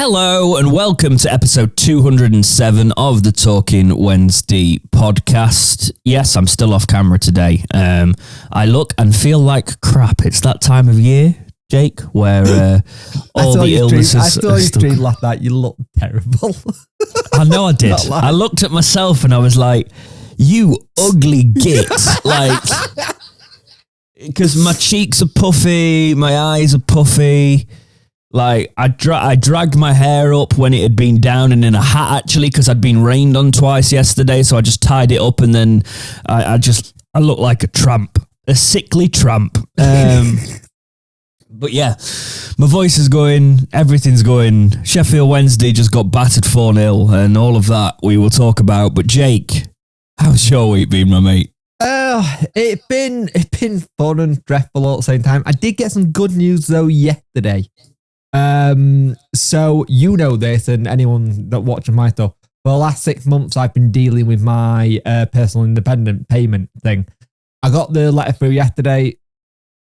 Hello and welcome to episode 207 of the Talking Wednesday podcast. Yes, I'm still off camera today. I look and feel like crap. It's that time of year, Jake, where all the illnesses... I saw you stream like that. You look terrible. I know I did. I looked at myself and I was like, you ugly git. Like, because my cheeks are puffy, my eyes are puffy. Like, I dragged my hair up when it had been down and in a hat, actually, because I'd been rained on twice yesterday. So I just tied it up and then I look like a tramp, a sickly tramp. But yeah, my voice is going, everything's going. Sheffield Wednesday just got battered 4-0 and all of that we will talk about. But Jake, how's your week been, my mate? It's been fun and dreadful all at the same time. I did get some good news though yesterday. So you know this, and anyone that watching my stuff, for the last 6 months I've been dealing with my personal independent payment thing. I got the letter through yesterday.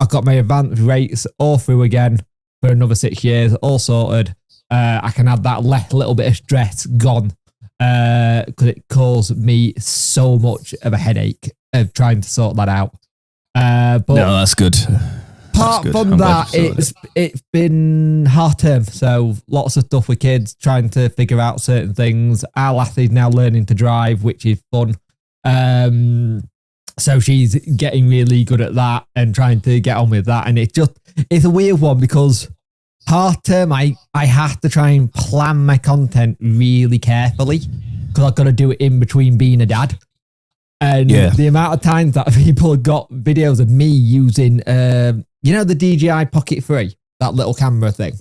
I got my advance rates all through again for another 6 years, all sorted. I can have that little bit of stress gone because it caused me so much of a headache of trying to sort that out. But no, that's good. Apart from that, it's been half term, so lots of stuff with kids, trying to figure out certain things. Our lassie's now learning to drive, which is fun. So she's getting really good at that and trying to get on with that. And it's a weird one because half term, I have to try and plan my content really carefully because I've got to do it in between being a dad. And the amount of times that people have got videos of me using, the DJI Pocket 3, that little camera thing.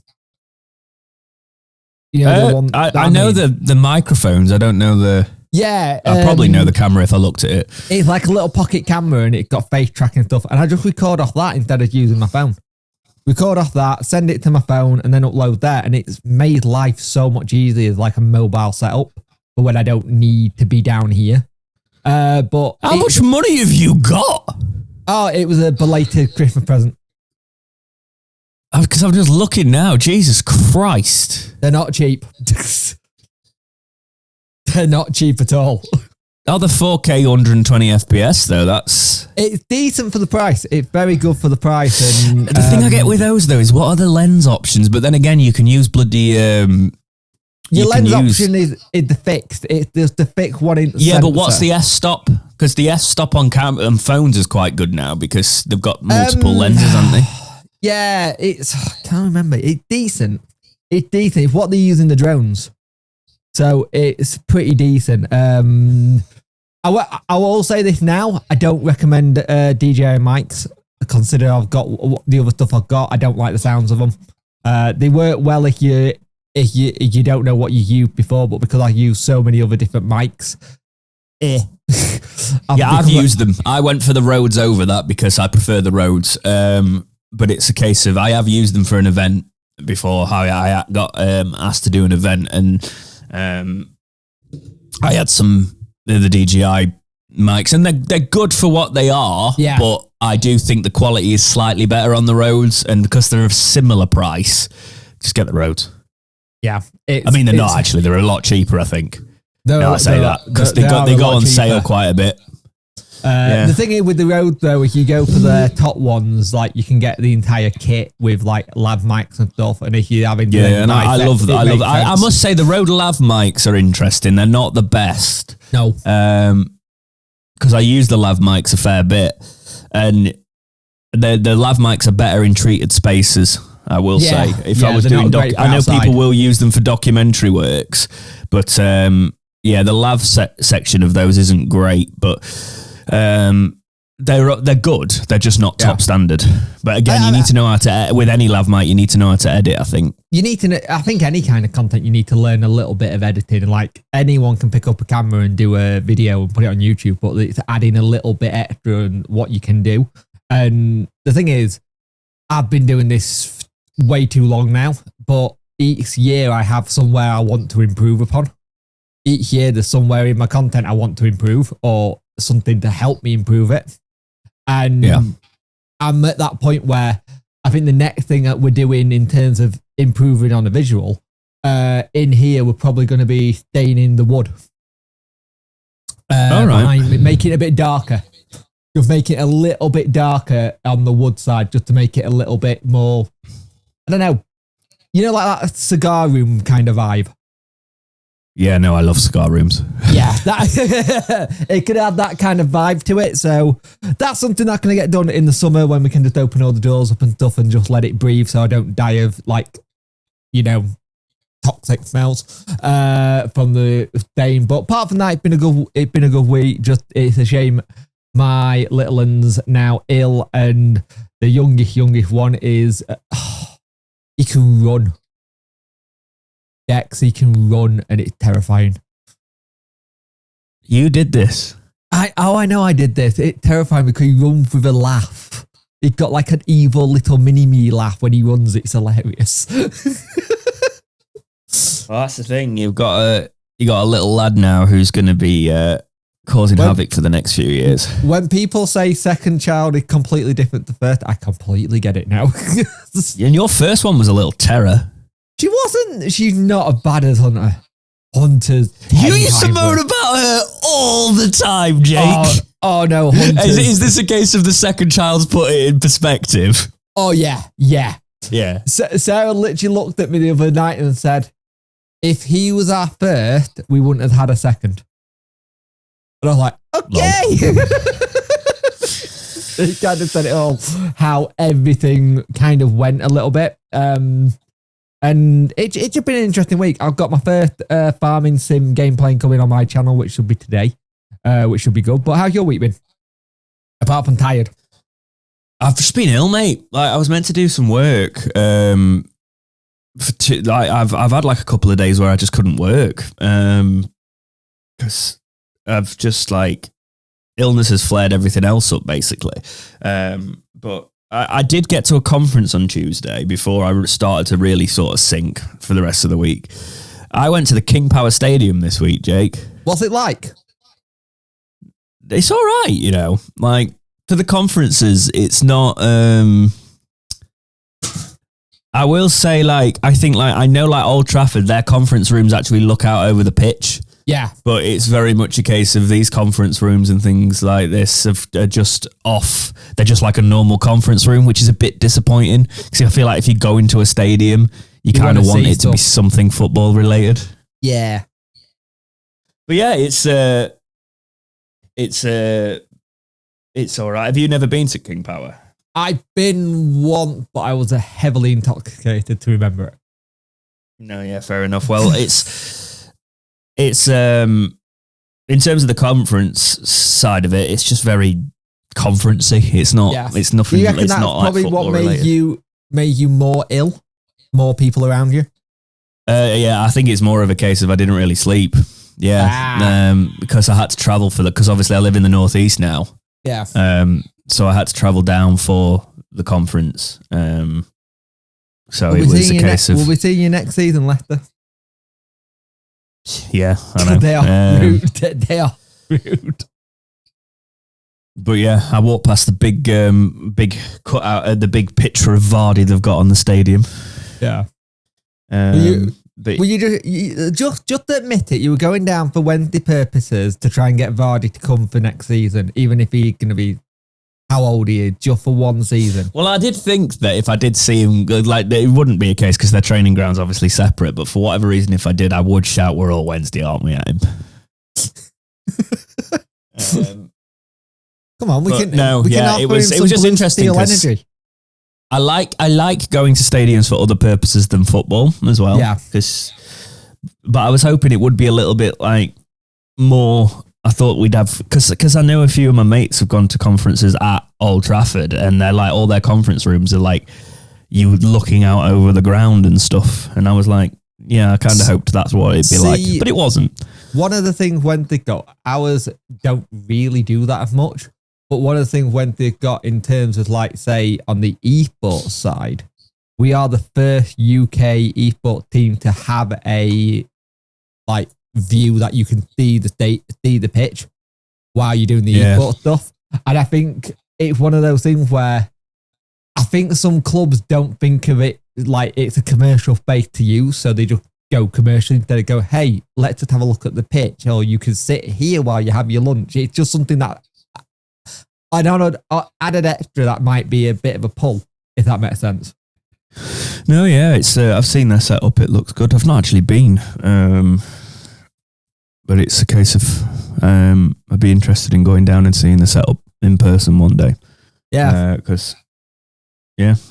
You know, the one I know the microphones. I don't know the... Yeah. I probably know the camera if I looked at it. It's like a little pocket camera and it's got face tracking and stuff. And I just record off that instead of using my phone. Record off that, send it to my phone and then upload that. And it's made life so much easier as like a mobile setup for when I don't need to be down here. But how much money have you got? Oh, it was a belated Christmas present. Because I'm just looking now. Jesus Christ. They're not cheap. They're not cheap at all. Oh, the 4K 120 FPS though, it's decent for the price. It's very good for the price. And the thing I get with those though is what are the lens options? But then again, you can use bloody... Your lens option is the fixed. There's the fixed one in the Yeah, sensor. but what's the f-stop? Because the f-stop on phones is quite good now because they've got multiple lenses, haven't they? Yeah, I can't remember. It's decent. It's what they use in the drones. So it's pretty decent. I will say this now. I don't recommend DJI mics. Consider I've got the other stuff I've got. I don't like the sounds of them. They work well if you don't know what you used before, but because I use so many other different mics, I've used them. I went for the Rhodes over that because I prefer the Rhodes. But it's a case of I have used them for an event before. I got asked to do an event, and I had some of the DJI mics, and they're good for what they are. Yeah. But I do think the quality is slightly better on the Rhodes, and because they're of similar price, just get the Rhodes. Yeah, I mean they're not actually. They're a lot cheaper, I think. I say that because they go on sale quite a bit. The thing is with the Rode though, if you go for the top ones, like you can get the entire kit with like lav mics and stuff. And if you're having I love that. I must say the Rode lav mics are interesting. They're not the best. No, because I use the lav mics a fair bit, and the lav mics are better in treated spaces. I will say, if I was doing I know people will use them for documentary works, but the lav section of those isn't great, but they're good. They're just not top standard. But again, you need to know how to with any lav mic. You need to know how to edit. I think you need to know. I think any kind of content you need to learn a little bit of editing. Like anyone can pick up a camera and do a video and put it on YouTube, but it's adding a little bit extra and what you can do. And the thing is, I've been doing this way too long now, but each year I have somewhere I want to improve upon. Each year there's somewhere in my content I want to improve or something to help me improve it. And I'm at that point where I think the next thing that we're doing in terms of improving on a visual in here, we're probably going to be staying in the wood. All right. Making it a bit darker. Just make it a little bit darker on the wood side, just to make it a little bit more, I don't know, like that cigar room kind of vibe. Yeah, no, I love cigar rooms. Yeah, it could have that kind of vibe to it. So that's something that's going to get done in the summer when we can just open all the doors up and stuff and just let it breathe so I don't die of toxic smells from the stain. But apart from that, it's been a good week. Just it's a shame my little one's now ill, and the youngest one is he can run. Dex, he can run, and it's terrifying. You did this. I know I did this. It's terrifying because he runs with a laugh. He's got like an evil little mini-me laugh when he runs. It's hilarious. Well, that's the thing. You got a little lad now who's going to be causing havoc for the next few years. When people say second child is completely different to first, I completely get it now. And your first one was a little terror. She wasn't. She's not as bad as Hunter. Hunter's. You used to moan about her all the time, Jake. Oh no, is this a case of the second child's put it in perspective? Oh yeah. Sarah literally looked at me the other night and said, if he was our first, we wouldn't have had a second. And I was like, okay. He kind of said it all, how everything kind of went a little bit. And it's just been an interesting week. I've got my first farming sim gameplay coming on my channel, which should be today, which should be good. But how's your week been? Apart from tired. I've just been ill, mate. Like I was meant to do some work. I've had like a couple of days where I just couldn't work because I've just like illness has flared everything else up basically. But I did get to a conference on Tuesday before I started to really sort of sink for the rest of the week. I went to the King Power Stadium this week, Jake. What's it like? It's all right, like for the conferences, it's not, I will say I think I know Old Trafford, their conference rooms actually look out over the pitch. Yeah. But it's very much a case of these conference rooms and things like this are just off. They're just like a normal conference room, which is a bit disappointing. Because I feel like if you go into a stadium, you kind of want it to be something football related. Yeah. But yeah, it's all right. Have you never been to King Power? I've been once, but I was heavily intoxicated to remember it. No, yeah, fair enough. Well, it's in terms of the conference side of it, it's just very conferencey. It's not. Yeah. It's nothing. You reckon it's that's not probably like what related. made you more ill? More people around you? Yeah, I think it's more of a case of I didn't really sleep. Yeah, because I had to travel because obviously I live in the northeast now. Yeah. So I had to travel down for the conference. So it was a case of. Will we see you next season, Leicester? Yeah, I know. They are rude. They are rude. But yeah, I walked past the big cutout, the big picture of Vardy they've got on the stadium. Yeah. Were you just admit it? You were going down for Wednesday purposes to try and get Vardy to come for next season, even if he's going to be how old he is, just for one season. Well, I did think that if I did see him, it wouldn't be a case because their training ground's obviously separate. But for whatever reason, if I did, I would shout, "We're all Wednesday, aren't we?" at him. Come on, we can. It was just interesting. Energy. I like going to stadiums for other purposes than football as well. Yeah. But I was hoping it would be a little bit more. I thought we'd have because I know a few of my mates have gone to conferences at Old Trafford and they're all their conference rooms are you looking out over the ground and stuff. And I was like, yeah, I kind of hoped that's what it'd be like, but it wasn't. One of the things when they got ours don't really do that as much. But one of the things when they got in terms of say on the esports side, we are the first UK esports team to have a view that you can see the pitch while you're doing the esports stuff. And I think it's one of those things where I think some clubs don't think of it like it's a commercial space to use, so they just go commercial instead of go, hey, let's just have a look at the pitch, or you can sit here while you have your lunch. It's just something that I don't know, added extra that might be a bit of a pull, if that makes sense. No, yeah, it's I've seen their setup. It looks good. I've not actually been, but it's a case of I'd be interested in going down and seeing the setup in person one day. Yeah, because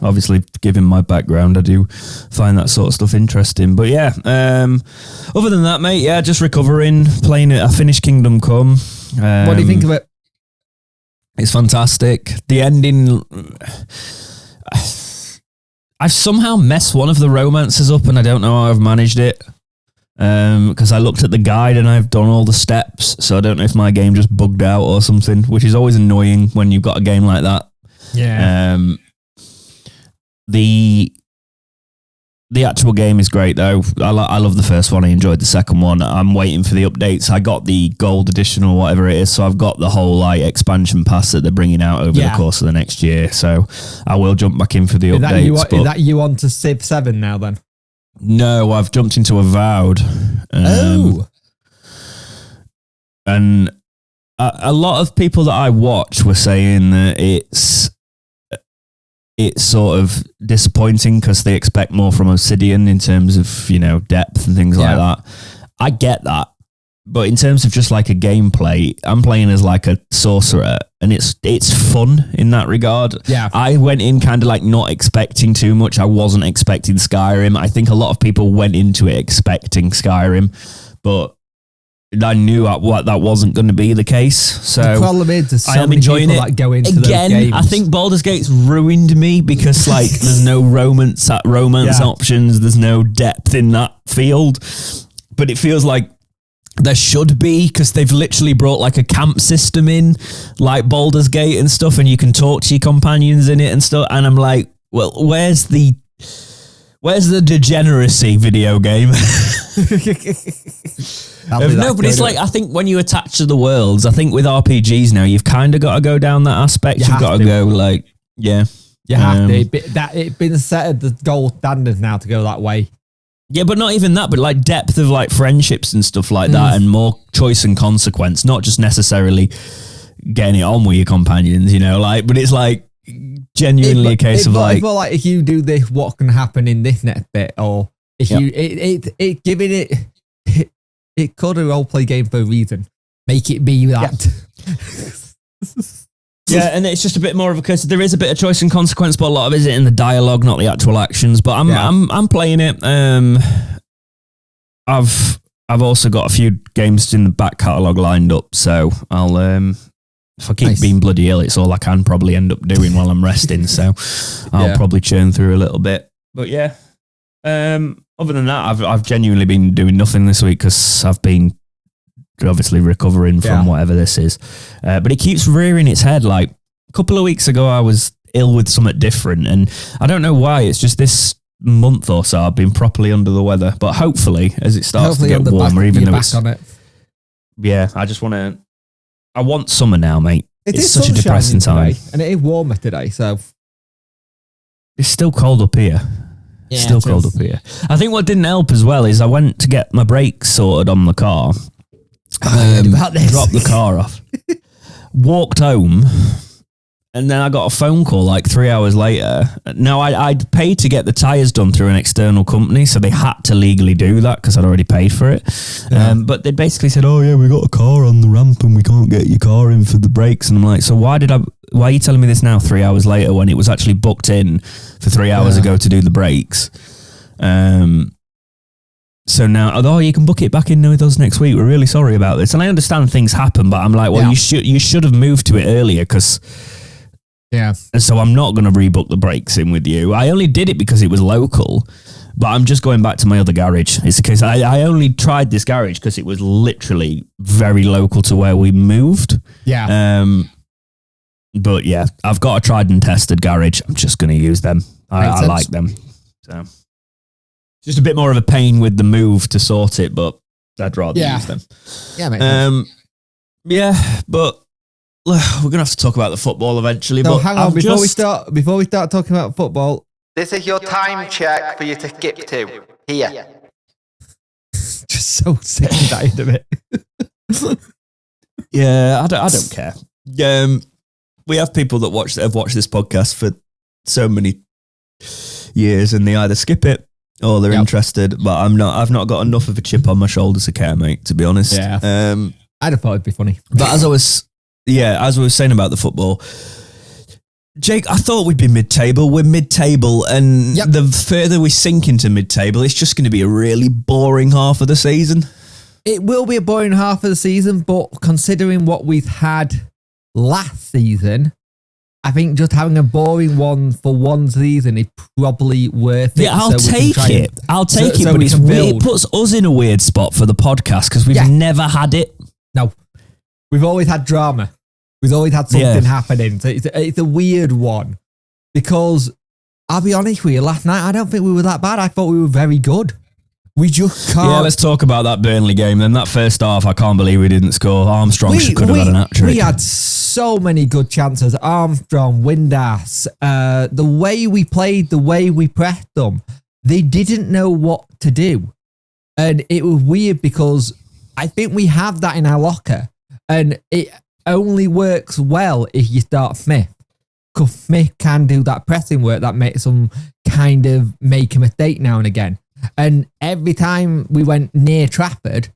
obviously, given my background, I do find that sort of stuff interesting. But yeah, other than that, mate, yeah, just recovering, playing it. I finished Kingdom Come. What do you think of it? It's fantastic. The ending. I've somehow messed one of the romances up, and I don't know how I've managed it. Because I looked at the guide and I've done all the steps, so I don't know if my game just bugged out or something, which is always annoying when you've got a game like that. Yeah. The actual game is great though. I love the first one. I enjoyed the second one. I'm waiting for the updates. I got the gold edition or whatever it is, so I've got the whole like expansion pass that they're bringing out over the course of the next year. So I will jump back in for the updates. Is that you on to Civ 7 now then? No, I've jumped into Avowed. And a lot of people that I watch were saying that it's sort of disappointing because they expect more from Obsidian in terms of, depth and things like that. I get that. But in terms of just like a gameplay, I'm playing as like a sorcerer and it's fun in that regard. Yeah. I went in kind of like not expecting too much. I wasn't expecting Skyrim. I think a lot of people went into it expecting Skyrim, but I knew what that wasn't going to be the case. So the problem is I am enjoying it. That go into again, those games. I think Baldur's Gate's ruined me because like there's no romance options. There's no depth in that field, but it feels like there should be, because they've literally brought like a camp system in, like Baldur's Gate and stuff, and you can talk to your companions in it and stuff. And I'm like, well, where's the degeneracy video game? No, but it's like, I think when you attach to the worlds, I think with RPGs now, you've kind of got to go down that aspect. You've got to go like, yeah. You have to. It's been set at the gold standard now to go that way. Yeah, but not even that, but like depth of like friendships and stuff like that, and more choice and consequence, not just necessarily getting it on with your companions, but it's like genuinely a case of like... Well, like if you do this, what can happen in this next bit? Or if it giving it could a role-play game for a reason. Make it be that. Yeah, and it's just a bit more of a case. There is a bit of choice and consequence, but a lot of it is in the dialogue, not the actual actions. But I'm playing it. I've also got a few games in the back catalogue lined up, so I'll if I keep being bloody ill, it's all I can probably end up doing while I'm resting. So I'll probably churn through a little bit. But yeah, other than that, I've genuinely been doing nothing this week because I've been obviously recovering from whatever this is, but it keeps rearing its head. Like a couple of weeks ago I was ill with something different, and I don't know why. It's just this month or so I've been properly under the weather, but hopefully as it starts to get warmer, even though it's on it. I want summer now, mate. It's such a depressing time, and it is warmer today, so it's still cold up here. Still cold up here. I think what didn't help as well is I went to get my brakes sorted on the car. Dropped the car off, walked home, and then I got a phone call like 3 hours later. Now I'd paid to get the tyres done through an external company, so they had to legally do that because I'd already paid for it. But they basically said, "Oh yeah, we got a car on the ramp and we can't get your car in for the brakes." And I'm like, "So why are you telling me this now 3 hours later when it was actually booked in for 3 hours ago to do the brakes?" So now, you can book it back in with us next week. We're really sorry about this. And I understand things happen, but I'm like, well, you should have moved to it earlier because... Yeah. So I'm not going to rebook the brakes in with you. I only did it because it was local, but I'm just going back to my other garage. It's the case. I only tried this garage because it was literally very local to where we moved. Yeah. But yeah, I've got a tried and tested garage. I'm just going to use them. I like them. So... just a bit more of a pain with the move to sort it, but I'd rather use them. Yeah, mate. Yeah, but we're gonna have to talk about the football eventually. So but hang on, before we start talking about football, this is your time check for you to skip to. Here. so sick of that end of it. Yeah, I don't care. We have people that have watched this podcast for so many years, and they either skip it or they're interested. But I've not got enough of a chip on my shoulders to care, mate. To be honest. Yeah. I'd have thought it'd be funny. But as I was saying about the football, Jake, I thought we'd be mid-table. We're mid-table, and the further we sink into mid-table, it's just going to be a really boring half of the season. It will be a boring half of the season, but considering what we've had last season, I think just having a boring one for one season is probably worth it. Yeah, I'll take it. But it puts us in a weird spot for the podcast because we've never had it. No, we've always had drama. We've always had something happening. So it's a weird one because I'll be honest with you, last night I don't think we were that bad. I thought we were very good. We just can't. Yeah, let's talk about that Burnley game then. That first half, I can't believe we didn't score. Armstrong could have had an hat-trick. We had so many good chances. Armstrong, Windass, the way we played, the way we pressed them, they didn't know what to do. And it was weird because I think we have that in our locker. And it only works well if you start Smith. Because Smith can do that pressing work that makes them kind of make a mistake now and again. And every time we went near Trafford,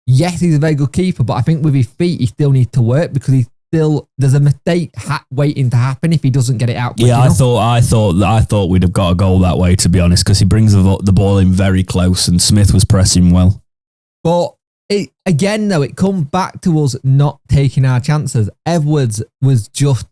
yes, he's a very good keeper, but I think with his feet, he still needs to work because there's a mistake waiting to happen if he doesn't get it out. Yeah, I thought we'd have got a goal that way, to be honest, because he brings the ball in very close, and Smith was pressing well. But it come back to us not taking our chances. Edwards was just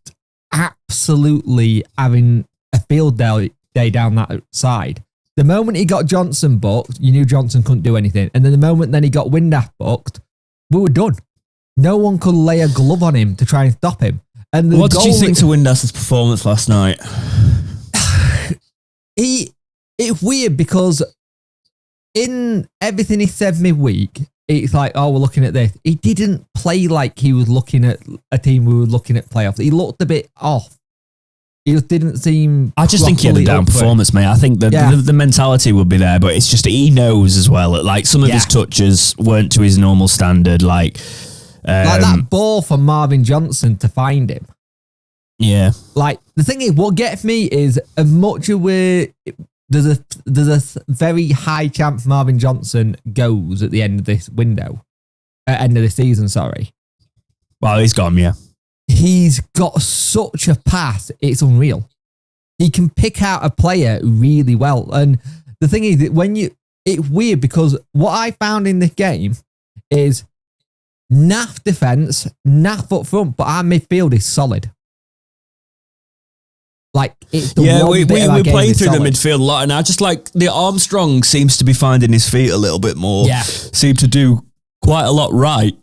absolutely having a field day down that side. The moment he got Johnson booked, you knew Johnson couldn't do anything. And then the moment then he got Windass booked, we were done. No one could lay a glove on him to try and stop him. And what did you think to Windass's performance last night? It's weird because in everything he said midweek, it's like, oh, we're looking at this. He didn't play like he was looking at a team we were looking at playoffs. He looked a bit off. He just didn't seem. I just think he had a down performance, mate. I think the mentality would be there, but it's just he knows as well. Like some of his touches weren't to his normal standard. Like that ball from Marvin Johnson to find him. Yeah. Like the thing is, what gets me is as much as there's a very high chance Marvin Johnson goes at the end of this window, end of the season. Sorry. Well, he's gone. Yeah. He's got such a pass, it's unreal. He can pick out a player really well. And the thing is that it's weird because what I found in this game is naff defense, naff up front, but our midfield is solid. Like, it's the we played through the midfield a lot, and I just like the Armstrong seems to be finding his feet a little bit more. Yeah. Seemed to do quite a lot right.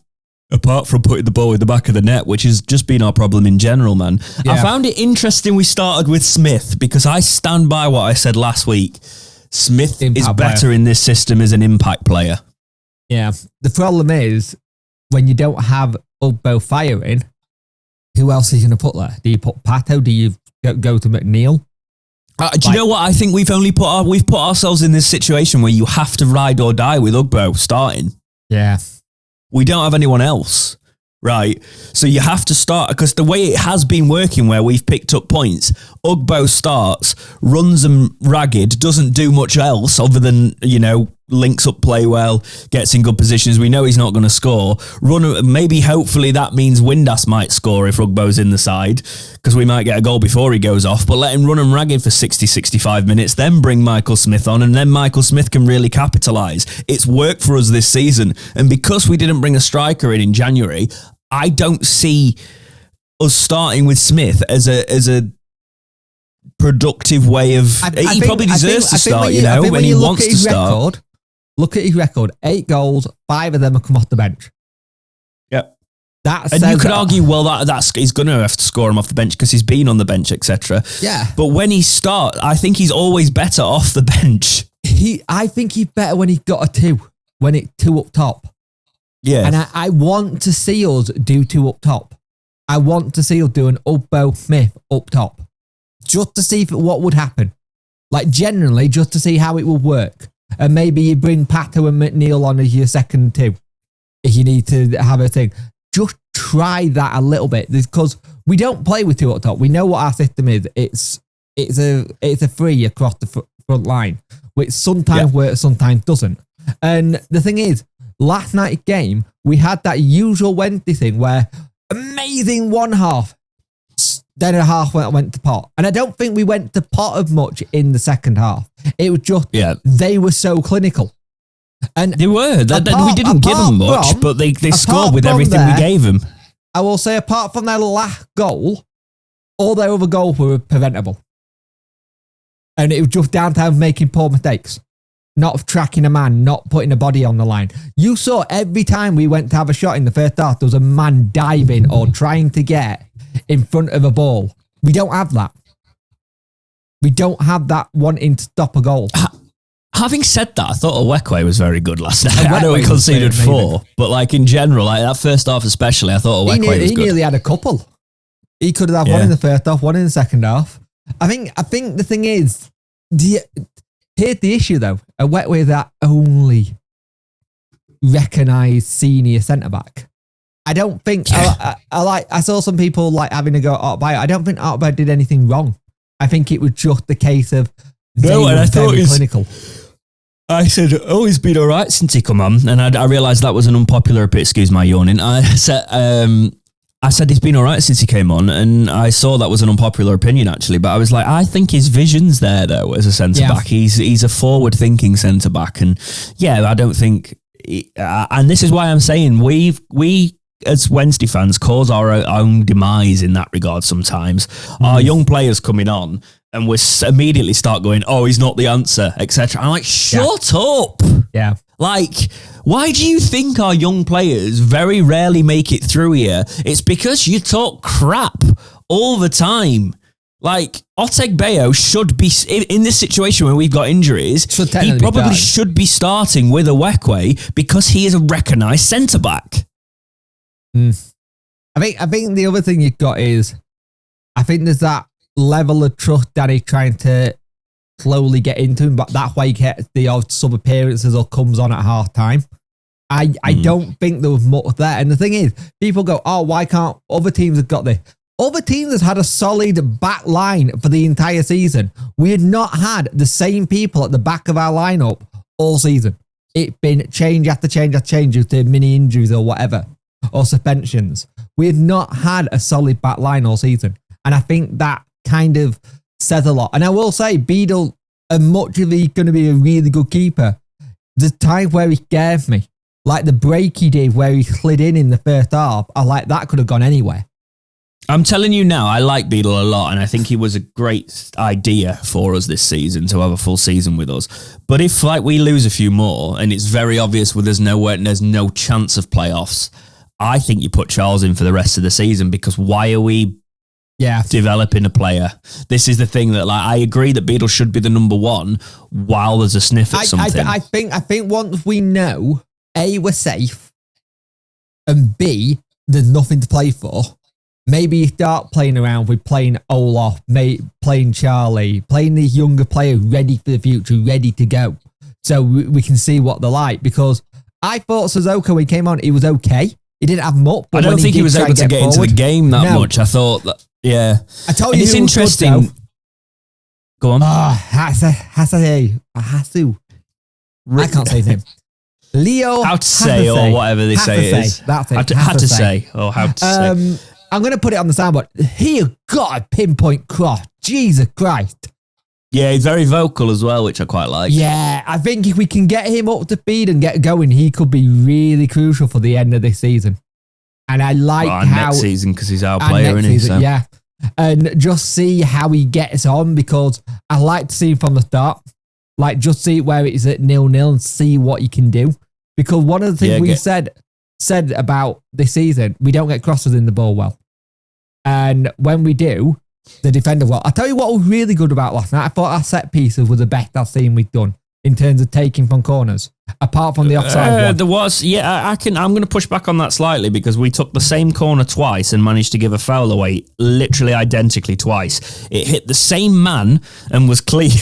Apart from putting the ball in the back of the net, which has just been our problem in general, man. Yeah. I found it interesting we started with Smith because I stand by what I said last week. Smith is better in this system as an impact player. Yeah. The problem is when you don't have Ugbo firing, who else are you going to put there? Do you put Pato? Do you go to McNeil? Do you know what? I think we've put ourselves in this situation where you have to ride or die with Ugbo starting. Yeah. We don't have anyone else, right? So you have to start, because the way it has been working where we've picked up points, Ugbo starts, runs them ragged, doesn't do much else other than, links up play well, gets in good positions. We know he's not going to score. Maybe hopefully that means Windass might score if Ugbo's in the side, because we might get a goal before he goes off, but let him run them ragged for 60, 65 minutes, then bring Michael Smith on, and then Michael Smith can really capitalise. It's worked for us this season, and because we didn't bring a striker in January, I don't see us starting with Smith as a productive way of... He probably deserves to start, when he wants to start. Look at his record. 8 goals, 5 of them have come off the bench. Yep. And you could argue, he's going to have to score him off the bench because he's been on the bench, etc. Yeah. But when he starts, I think he's always better off the bench. I think he's better when he's got a 2, when it's 2 up top. Yeah. And I want to see us do 2 up top. I want to see us do an Ugbo Smith up top. Just to see what would happen. Like, generally, just to see how it will work. And maybe you bring Pato and McNeil on as your second two if you need to have a thing. Just try that a little bit because we don't play with two up top. We know what our system is. It's a three across the front line, which sometimes works, sometimes doesn't. And the thing is, last night's game, we had that usual Wednesday thing where amazing one half, then a half went to pot. And I don't think we went to pot of much in the second half. It was just, they were so clinical. And they were. We didn't give them much, but they scored with everything we gave them. I will say, apart from their last goal, all their other goals were preventable. And it was just down to making poor mistakes. Not tracking a man, not putting a body on the line. You saw every time we went to have a shot in the first half, there was a man diving or trying to get in front of a ball. We don't have that. We don't have that wanting to stop a goal. Having said that, I thought Owekwe was very good last night. I know he conceded 4, but like in general, like that first half especially, I thought Owekwe was good. He nearly had a couple. He could have had one in the first half, one in the second half. I think the thing is, here's the issue though. Owekwe is that only recognised senior centre back. I don't think I saw some people like having a go at Artby. I don't think Artby did anything wrong. I think it was just the case of I thought very clinical. I said, he's been all right since he come on, and I realised that was an unpopular opinion. Excuse my yawning. I said he's been all right since he came on, and I saw that was an unpopular opinion actually. But I was like, I think his vision's there though as a centre back. He's a forward-thinking centre back, and I don't think. And this is why I'm saying we as Wednesday fans cause our own demise in that regard. Sometimes our young players coming on. And we immediately start going, he's not the answer, etc. I'm like, shut up. Yeah. Like, why do you think our young players very rarely make it through here? It's because you talk crap all the time. Like, Otegbeyo should be, in this situation where we've got injuries, he probably should be starting with Owekwe because he is a recognised centre-back. I think the other thing you've got is, I think there's that level of trust Danny trying to slowly get into him, but that's why he gets the odd sub appearances or comes on at half time. I don't think there was much there. And the thing is, people go, why can't other teams have got this? Other teams have had a solid back line for the entire season. We had not had the same people at the back of our lineup all season. It's been change after change after change due to mini injuries or whatever, or suspensions. We had not had a solid back line all season. And I think that kind of says a lot. And I will say, Beadle, as much as he's going to be a really good keeper, the time where he scared me, like the break he did where he slid in the first half, I like that could have gone anywhere. I'm telling you now, I like Beadle a lot, and I think he was a great idea for us this season to have a full season with us. But if we lose a few more, and it's very obvious there's no chance of playoffs, I think you put Charles in for the rest of the season, because why are we developing a player? This is the thing that I agree that Beadle should be the number one while there's a sniff at something. I think once we know A, we're safe, and B, there's nothing to play for, maybe you start playing around with playing Olaf, playing Charlie, playing these younger players ready for the future, ready to go, so we can see what they're like. Because I thought Sissoko, when he came on, he was okay. He didn't have much. But I don't think he was able to get into the game that much. I thought that. Yeah, I told you, it's interesting. Good, go on. Hasu. I can't say his name. Leo. How to say, or whatever they say it is. That's it. How to say, or how to say. I'm going to put it on the soundboard. He got a pinpoint cross. Jesus Christ. Yeah, he's very vocal as well, which I quite like. Yeah, I think if we can get him up to speed and get going, he could be really crucial for the end of this season. And I like how next season, because he's our player, isn't he? So. Yeah, and just see how he gets on, because I like to see him from the start. Like, just see where it is at 0-0 and see what he can do. Because one of the things we said about this season, we don't get crosses in the ball well, and when we do, the defender well. I tell you what was really good about last night. I thought our set pieces were the best I've seen we've done. in terms of taking from corners, apart from the offside one. There was, I'm going to push back on that slightly because we took the same corner twice and managed to give a foul away, literally identically twice. It hit the same man and was cleared,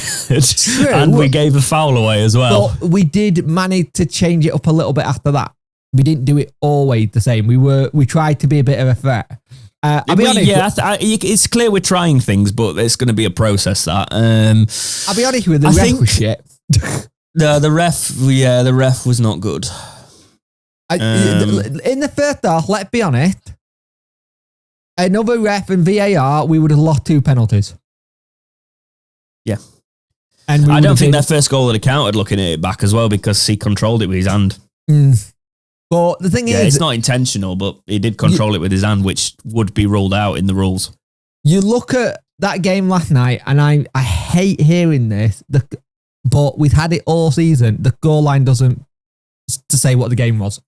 and we gave a foul away as well. But we did manage to change it up a little bit after that. We didn't do it always the same. We tried to be a bit of a threat. I'll be honest. It's clear we're trying things, but it's going to be a process. That I'll be honest with you, the ref was shit. The ref was not good. In the first half, let's be honest, another ref and VAR, we would have lost 2 penalties. Yeah. And I don't think their first goal would have counted looking at it back as well because he controlled it with his hand. But the thing is... it's not intentional, but he did control it with his hand, which would be ruled out in the rules. You look at that game last night, and I hate hearing this, but we've had it all season. The goal line doesn't to say what the game was.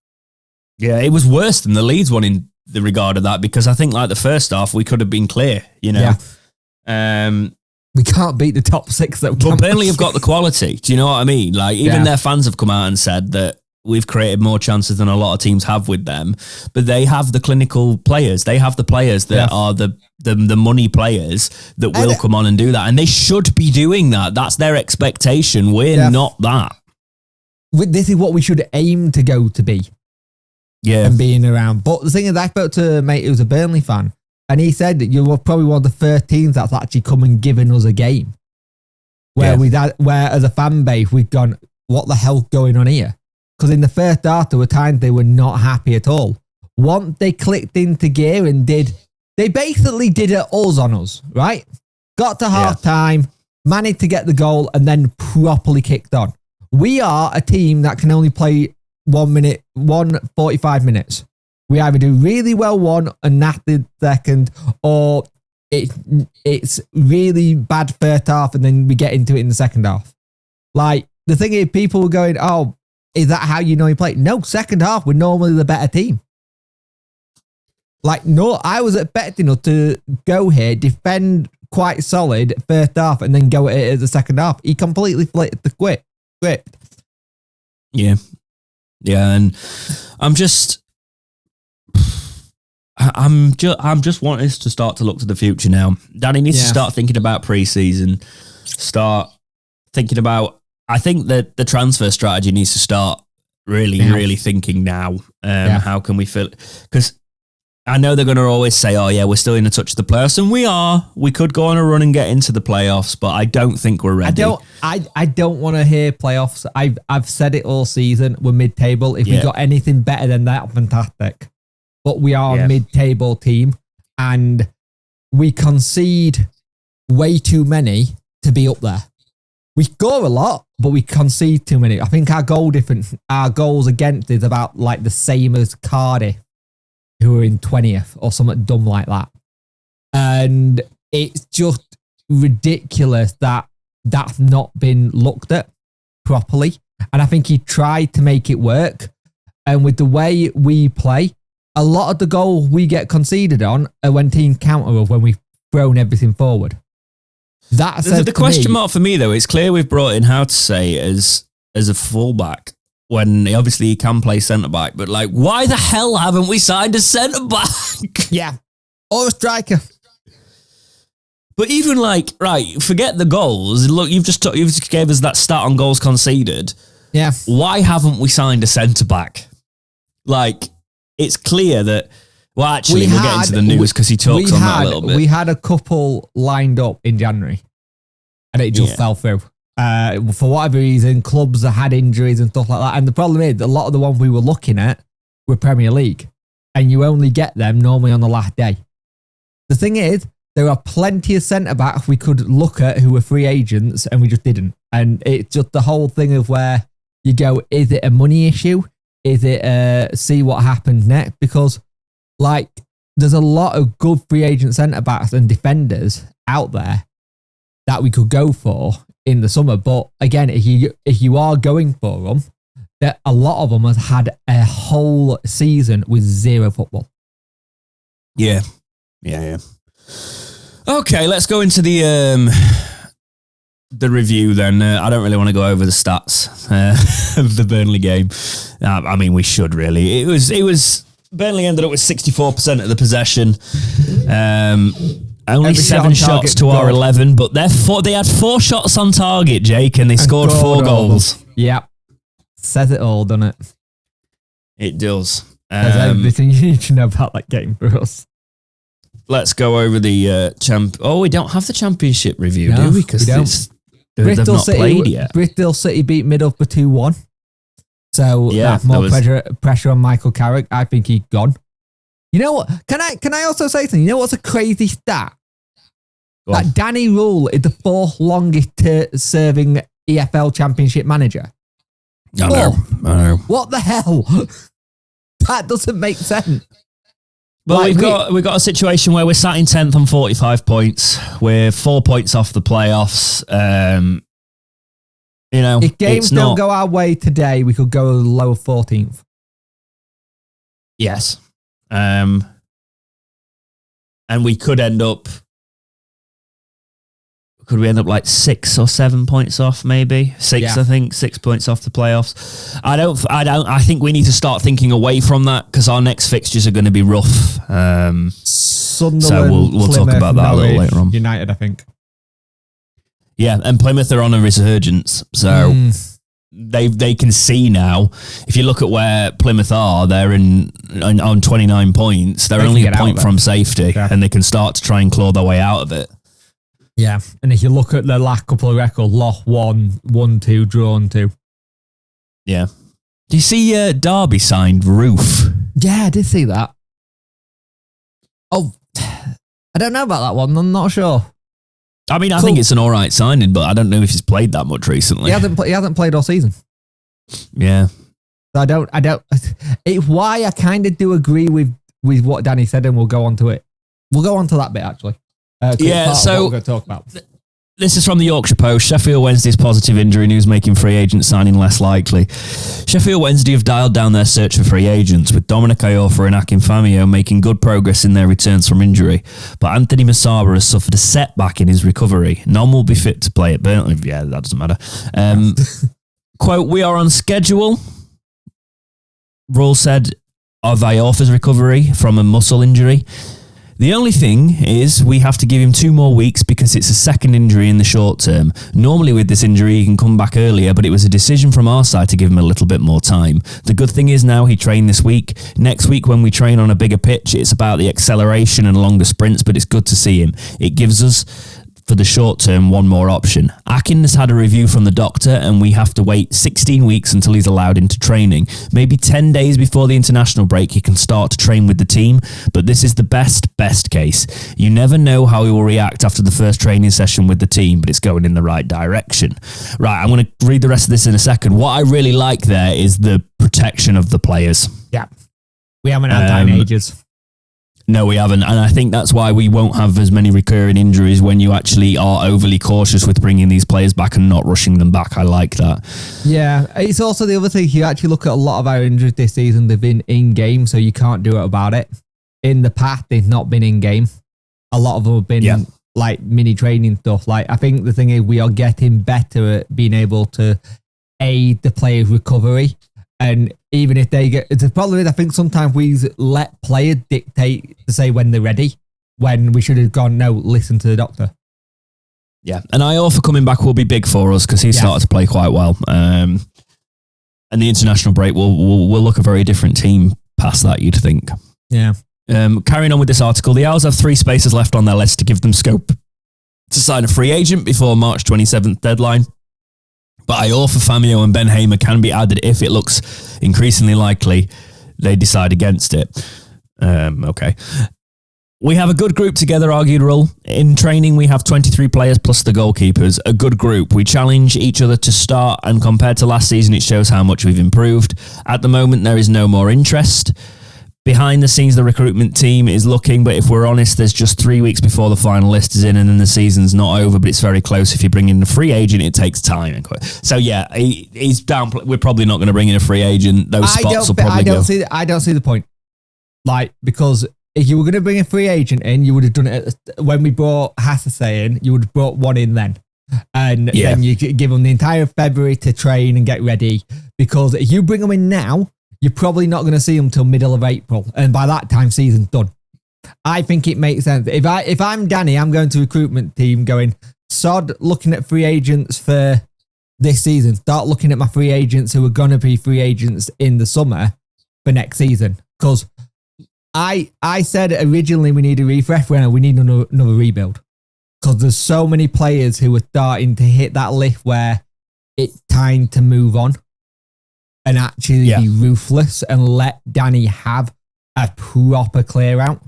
Yeah, it was worse than the Leeds one in the regard of that because I think like the first half, we could have been clear, you know. Yeah. We can't beat the top 6 though. But Burnley have got the quality. Do you know what I mean? Like even their fans have come out and said that we've created more chances than a lot of teams have with them, but they have the clinical players. They have the players that are the money players that will come on and do that. And they should be doing that. That's their expectation. We're not that. This is what we should aim to go to be. Yeah. And being around. But the thing is, I spoke to a mate who was a Burnley fan, and he said that you were probably one of the first teams that's actually come and given us a game. Where where as a fan base, we've gone, what the hell's going on here? Because in the first half, there were times they were not happy at all. Once they clicked into gear and they basically did it all on us, right? Got to half time, managed to get the goal, and then properly kicked on. We are a team that can only play 45 minutes. We either do really well one and nasty second, or it's really bad first half, and then we get into it in the second half. Like, the thing is, people were going, oh, is that how you know you play? No, second half, we're normally the better team. Like, no, I was expecting us to go here, defend quite solid first half, and then go at it as the second half. He completely flipped the script. Yeah. Yeah, and I'm just wanting us to start to look to the future now. Danny needs to start thinking about pre-season, start thinking about, I think that the transfer strategy needs to start really thinking now. How can we fill? Because I know they're going to always say, oh yeah, we're still in a touch of the playoffs, and we are. We could go on a run and get into the playoffs, but I don't think we're ready. I don't want to hear playoffs. I've said it all season. We're mid-table. If we got anything better than that, fantastic. But we are a mid-table team, and we concede way too many to be up there. We score a lot, but we concede too many. I think our goals against is about like the same as Cardiff, who are in 20th or something dumb like that. And it's just ridiculous that that's not been looked at properly. And I think he tried to make it work. And with the way we play, a lot of the goals we get conceded on are when teams counter us, when we've thrown everything forward. The question mark for me, though, it's clear we've brought in how to say as a fullback when obviously he can play centre-back, but like, why the hell haven't we signed a centre-back? Yeah. Or a striker. But even like, right, forget the goals. Look, you've just gave us that stat on goals conceded. Yeah. Why haven't we signed a centre-back? Like, it's clear that... Well, actually, we'll get into the news because he talks on that a little bit. We had a couple lined up in January, and it just fell through. For whatever reason, clubs that had injuries and stuff like that. And the problem is, a lot of the ones we were looking at were Premier League, and you only get them normally on the last day. The thing is, there are plenty of centre-backs we could look at who were free agents, and we just didn't. And it's just the whole thing of where you go, is it a money issue? Is it see what happens next? Because like, there's a lot of good free agent centre-backs and defenders out there that we could go for in the summer. But again, if you are going for them, that a lot of them has had a whole season with zero football. Yeah. Okay, let's go into the the review, then I don't really want to go over the stats of the Burnley game. I mean, we should really. It was Burnley ended up with 64% of the possession. Only 7 shots to our 11, but they had 4 shots on target, Jake, and they scored 4 goals. Yeah. Says it all, doesn't it? It does. There's everything you need to know about that game for us. Let's go over the we don't have the championship review, do we? Because they've not played yet. Bristol City beat Middlesbrough 2-1. So more pressure on Michael Carrick. I think he's gone. You know what? Can I also say something? You know what's a crazy stat? That Danny Rule is the 4th longest serving EFL Championship manager. I know. What the hell? That doesn't make sense. Well, we've got a situation where we're sat in 10th on 45 points. We're 4 points off the playoffs. If games don't go our way today, we could go lower 14th. Yes. And we could end up. Could we end up like 6 or 7 points off? Maybe 6. I think 6 points off the playoffs. I think we need to start thinking away from that because our next fixtures are going to be rough. Sunderland, so we'll talk about that a little later on. United, I think. Yeah, and Plymouth are on a resurgence, so they can see now. If you look at where Plymouth are, they're on 29 points. They're only a point from safety, and they can start to try and claw their way out of it. Yeah, and if you look at the last couple of records, lost 1, 1-2, drawn 2. Yeah. Do you see Derby signed Roof? Yeah, I did see that. Oh, I don't know about that one. I'm not sure. I mean, I think it's an all right signing, but I don't know if he's played that much recently. He hasn't played all season. Yeah. So I don't. It's why I kind of do agree with what Danny said, and we'll go on to it. We'll go on to that bit actually. So we're going to talk about. This is from the Yorkshire Post. Sheffield Wednesday's positive injury news making free agent signing less likely. Sheffield Wednesday have dialed down their search for free agents, with Dominic Iorfa and Akinfamio making good progress in their returns from injury. But Anthony Masaba has suffered a setback in his recovery. None will be fit to play at Burnley. Yeah, that doesn't matter. Quote, "We are on schedule," Rule said, of Iorfa's recovery from a muscle injury. "The only thing is we have to give him 2 more weeks because it's a second injury in the short term. Normally with this injury he can come back earlier, but it was a decision from our side to give him a little bit more time. The good thing is now he trained this week. Next week when we train on a bigger pitch, it's about the acceleration and longer sprints, but it's good to see him. It gives us, for the short term, 1 more option. Akin has had a review from the doctor and we have to wait 16 weeks until he's allowed into training. Maybe 10 days before the international break he can start to train with the team, but this is the best case. You never know how he will react after the first training session with the team, but it's going in the right direction." Right, I'm going to read the rest of this in a second. What I really like there is the protection of the players. Yeah. We haven't had that in ages. No, we haven't. And I think that's why we won't have as many recurring injuries when you actually are overly cautious with bringing these players back and not rushing them back. I like that. Yeah. It's also the other thing, you actually look at a lot of our injuries this season, they've been in-game, so you can't do it about it. In the past, they've not been in-game. A lot of them have been like mini training stuff. Like, I think the thing is we are getting better at being able to aid the player's recovery. And even if they get, the problem is I think sometimes we let players dictate to say when they're ready, when we should have gone, no, listen to the doctor. Yeah, and Iorfa coming back will be big for us because he started to play quite well. And the international break will look a very different team past that, you'd think. Yeah. Carrying on with this article, the Owls have 3 spaces left on their list to give them scope to sign a free agent before March 27th deadline. But Iorfa, Famio and Ben Hamer can be added if it looks increasingly likely they decide against it. Okay. "We have a good group together," argued Rull. "In training, we have 23 players plus the goalkeepers. A good group. We challenge each other to start, and compared to last season, it shows how much we've improved. At the moment, there is no more interest. Behind the scenes, the recruitment team is looking, but if we're honest, there's just 3 weeks before the final list is in, and then the season's not over, but it's very close. If you bring in a free agent, it takes time." So yeah, he's down. We're probably not going to bring in a free agent. Those spots will probably go. I don't see the point. Like, because if you were going to bring a free agent in, you would have done it when we brought Hassase in. You would have brought one in then. And then you give them the entire February to train and get ready. Because if you bring them in now, you're probably not going to see them till middle of April. And by that time, season's done. I think it makes sense. If I'm Danny, I'm going to recruitment team going, sod looking at free agents for this season. Start looking at my free agents who are going to be free agents in the summer for next season. Because I said originally we need a refresh, when we need another rebuild. Because there's so many players who are starting to hit that lift where it's time to move on and actually be ruthless and let Danny have a proper clear out.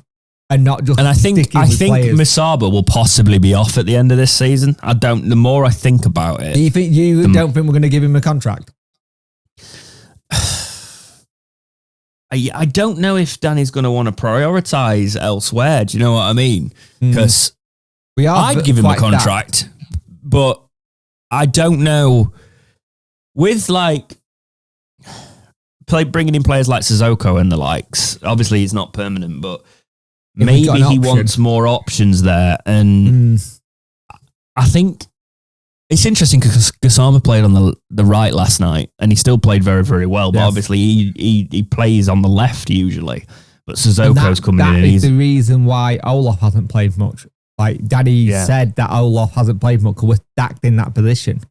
And not just. And I think Misaba will possibly be off at the end of this season. The more I think about it. Do you think don't think we're going to give him a contract? I don't know if Danny's going to want to prioritise elsewhere. Do you know what I mean? Because I'd give him a contract, but I don't know. With bringing in players like Sissoko and the likes, obviously he's not permanent, but maybe he wants more options there. And I think it's interesting because Gassama played on the right last night and he still played very, very well. But obviously he plays on the left usually. But Sissoko's coming in. That is the reason why Olaf hasn't played much. Like Daddy said that Olaf hasn't played much because we're stacked in that position.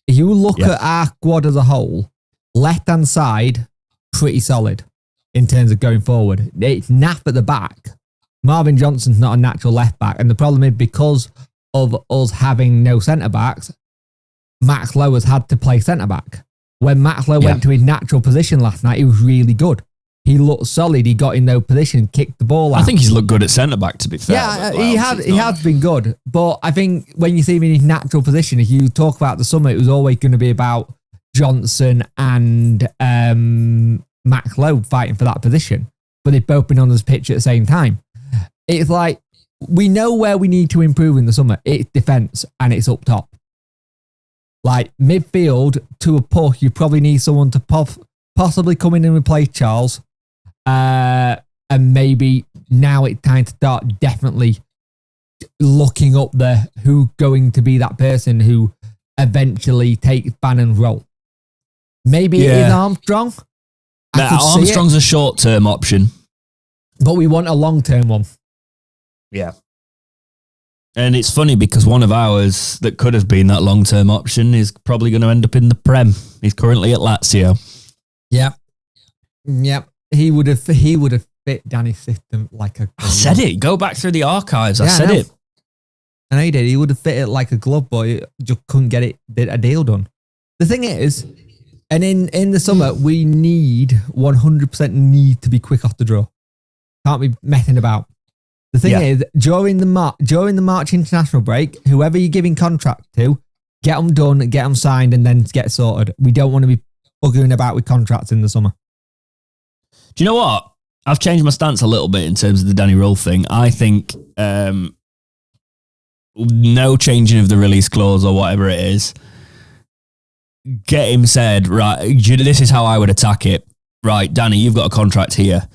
If you look at our squad as a whole, left-hand side, pretty solid in terms of going forward. It's naff at the back. Marvin Johnson's not a natural left back, and the problem is because of us having no centre backs, Max Lowe has had to play centre back. When Max Lowe went to his natural position last night, he was really good. He looked solid. He got in no position, kicked the ball out. I think he's looked good at centre back, to be fair. Yeah, he has been good. But I think when you see him in his natural position, if you talk about the summer, it was always going to be about Johnson and Max Lowe fighting for that position. But they've both been on this pitch at the same time. It's like, we know where we need to improve in the summer. It's defence and it's up top. Like midfield, to a push, you probably need someone to possibly come in and replace Charles. And maybe now it's time to start definitely looking up who's going to be that person who eventually takes Bannon's role. Maybe it is Armstrong. Armstrong's a short-term option. But we want a long-term one. Yeah. And it's funny because one of ours that could have been that long-term option is probably going to end up in the Prem. He's currently at Lazio. Yeah. Yep. He would have fit Danny's system like a glove. I said it. Go back through the archives. I said it. And he did. He would have fit it like a glove, but he just couldn't get a deal done. The thing is, and in the summer, we 100% need to be quick off the draw. Can't be messing about. The thing is, during the March international break, whoever you're giving contract to, get them done, get them signed, and then get sorted. We don't want to be buggering about with contracts in the summer. Do you know what? I've changed my stance a little bit in terms of the Danny Rule thing. I think no changing of the release clause or whatever it is. Get him said, right, this is how I would attack it. Right, Danny, you've got a contract here.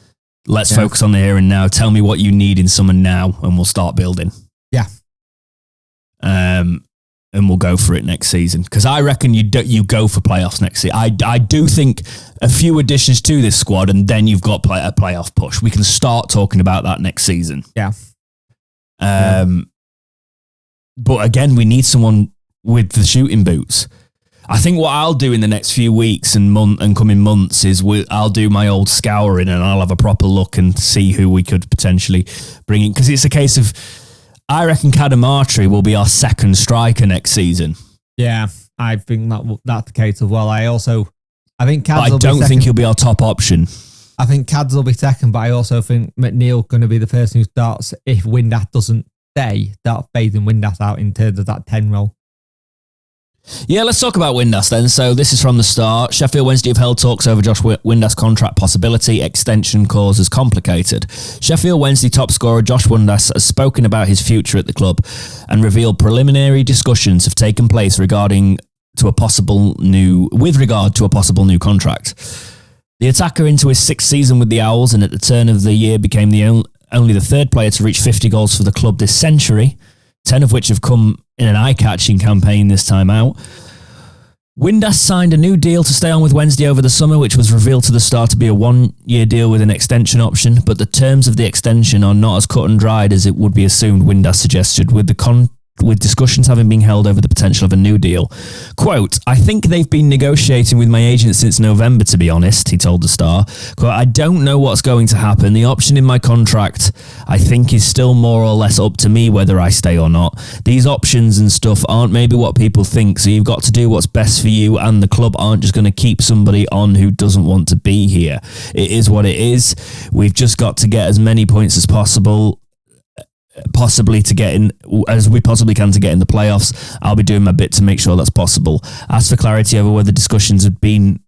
Let's focus on the here and now. Tell me what you need in summer now, and we'll start building. Yeah. And we'll go for it next season. Because I reckon you go for playoffs next season. I do think a few additions to this squad, and then you've got a playoff push. We can start talking about that next season. Yeah. But again, we need someone with the shooting boots. I think what I'll do in the next few weeks and coming months is I'll do my old scouring and I'll have a proper look and see who we could potentially bring in. Because it's a case of, I reckon Cadamartri will be our second striker next season. Yeah, I think that's the case as well. I think Cads I don't think he'll be our top option. I think Cads will be second, but I also think McNeil's going to be the person who starts if Windass doesn't start phasing Windass out in terms of that 10 role. Yeah, let's talk about Windass then. So this is from the start. Sheffield Wednesday have held talks over Josh Windass contract possibility. Extension causes complicated. Sheffield Wednesday top scorer Josh Windass has spoken about his future at the club and revealed preliminary discussions have taken place with regard to a possible new contract. The attacker into his sixth season with the Owls and at the turn of the year became only the third player to reach 50 goals for the club this century, 10 of which have come in an eye-catching campaign this time out. Windass signed a new deal to stay on with Wednesday over the summer, which was revealed to the Star to be a 1-year deal with an extension option, but the terms of the extension are not as cut and dried as it would be assumed, Windass suggested, with discussions having been held over the potential of a new deal. Quote, I think they've been negotiating with my agent since November, to be honest, he told the Star. Quote, I don't know what's going to happen. The option in my contract, I think, is still more or less up to me whether I stay or not. These options and stuff aren't maybe what people think, so you've got to do what's best for you, and the club aren't just going to keep somebody on who doesn't want to be here. It is what it is. We've just got to get as many points as possible, possibly to get in as we possibly can to get in the playoffs. I'll be doing my bit to make sure that's possible. As for clarity over whether discussions had been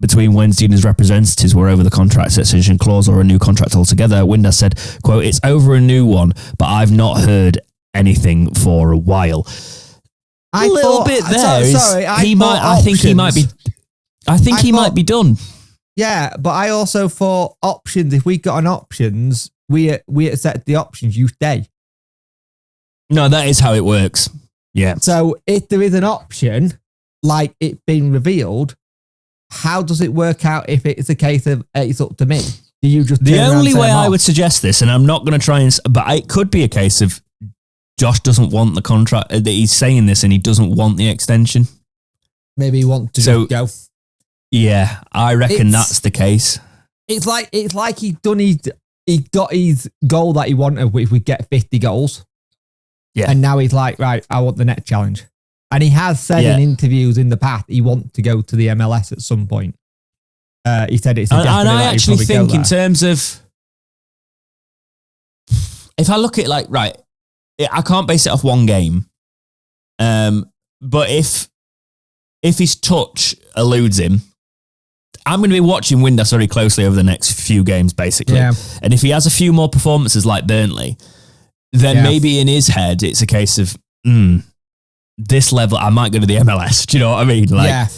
between Wednesday and his representatives were over the contract extension clause or a new contract altogether, Windass said, quote, it's over a new one, but I've not heard anything for a while. I think he might be done. Yeah, but I also thought options, if we got an options, we accept the options, you stay. No, that is how it works. Yeah. So if there is an option, like it being revealed, how does it work out if it's a case of it's up to me? Do you just the only way I would suggest this, and I'm not going to try and, but it could be a case of Josh doesn't want the contract, that he's saying this and he doesn't want the extension. Maybe he wants to just go. Yeah, I reckon that's the case. It's like he got his goal that he wanted, which would get 50 goals. Yeah. And now he's like, right, I want the next challenge. And he has said in interviews in the past he wants to go to the MLS at some point. He said it's a definite. And I actually think in terms of, if I look at like, right, I can't base it off one game. But if his touch eludes him, I'm going to be watching Windass very closely over the next few games, basically. Yeah. And if he has a few more performances like Burnley, then maybe in his head, it's a case of, this level, I might go to the MLS. Do you know what I mean? Like,